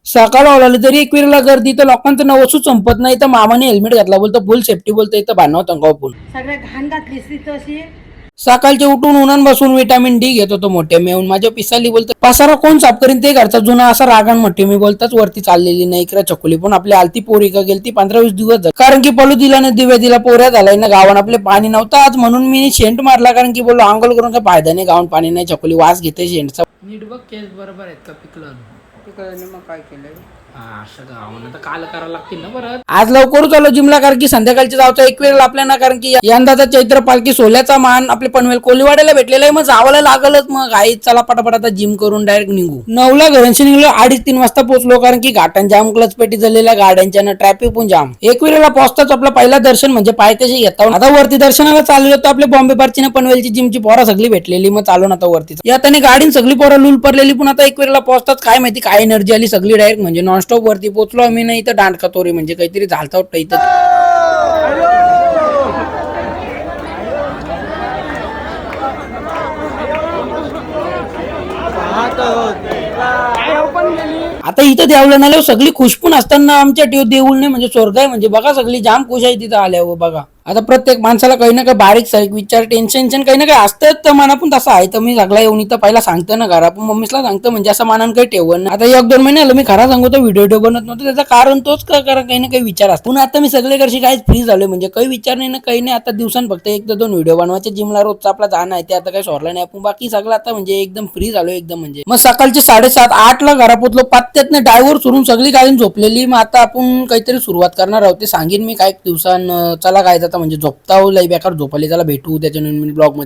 सकाळ ओलाली तरी एकविरेला गर्दी तर लोकांचं नवसू संपत नाही. तर मामाने हेल्मेट घातला बोलतो फुल सेफ्टी बोलतो इथं भांडण होतं गाव सगळ्या घाण घातलीस तिथं अशी. सकाळचे उठून उन्हान बसून विटामिन डी घेत होतो मोठ्या मेहून माझ्या पिसाली बोलतो पसारा कोण साफ करीन ते घरचा जुना असा रागान मोठे मी बोलताच वरती चाललेली नाही इकडे चकुली पण आपली आलती पोरी का गेलती 15-20 दिवस झाले. कारण की पलू दिला ना दिव्या दिला पोऱ्या झालाय ना गावान आपले पाणी नव्हतं आज म्हणून मी शेंट मारला कारण की बोललो आंघोळ करून काय फायदा नाही गावान पाणी नाही चकुली वास घेते शेंटचा. नीट बघ केस बरोबर आहेत का पिकलं मग काय केलंय असं गावानं आता काल करावं लागतील ना परत. आज लवकरच आलो जिमला कारण की संध्याकाळची जावचं एक वेळ आपल्याला कारण की यंदाचा चैत्र पालखी सोल्याचा मान आपले पनवेल कोलीवाड्याला भेटलेला आहे. मग जावं लागलच मग आई चला पटापट आता जिम करून डायरेक्ट निघू. 9ला घरांशी निघलो 2:30-3 वाजता पोहोचलो कारण की घाटान जाम क्लच पेटी झालेल्या गाड्यांच्या ना ट्रॅफिक पण जाम. एक वेळेला पोहोचताच आपलं पहिला दर्शन म्हणजे पायथ्याशी घेता. आता वरती दर्शनाला चाललो होतो आपले बॉम्बे पारची ना पनवेलची जिमची पोरा सगळी भेटलेली मग चालून आता वरती याताने गाडीन सगळी पोरा लूल पडलेली पण आता एक वेळेला पोहोचताच काय माहिती काय एनर्जी आली सगळी डायरेक्ट म्हणजे नॉनस्टॉप वरती पोहोचलो आम्ही नाही तर दांडका तोरी म्हणजे काहीतरी झालता वाटतं इथं. आता इथं देवलं ना सगळी खुश पण असताना आमच्या देऊळ नाही म्हणजे स्वर्ग आहे म्हणजे बघा सगळी जाम खुश आहे तिथं आल्यावर बघा. आता प्रत्येक माणसाला काही ना काही बारीक सारीक विचार टेन्शन काही ना काही असतं तर मना पण तसं आहे. तर मी सगळा येऊन इथं पहिला सांगतो ना घरा पण मम्मीला सांगतो म्हणजे असं मानानं काही ठेवण. आता 1-2 महिने आलं मी खरा सांगतो व्हिडिओ बनत नव्हतं त्याचं कारण तोच का कारण काही ना काही विचार असतो. पण आता मी सगळे वर्षी काहीच फ्री झालोय म्हणजे काही विचार नाही ना काही नाही. आता दिवसांत फक्त 1-2 व्हिडिओ बनवायचे जिमला रोजचा आपला जाणं आहे ते आता काही सोडलं नाही आपण बाकी सगळं आता म्हणजे एकदम फ्री झालो एकदम म्हणजे. मग सकाळचे 7:30-8ला घरा पोचलो 5 ड्रायव्हर सोडून सगळी गाडी झोपलेली. मग आता आपण काहीतरी सुरुवात करणार आहोत ते सांगेन मी काही दिवसांना चला काय जाता म्हणजे झोपता लई बेकार झोपले त्याला भेटू त्याच्या ब्लॉग मध्ये.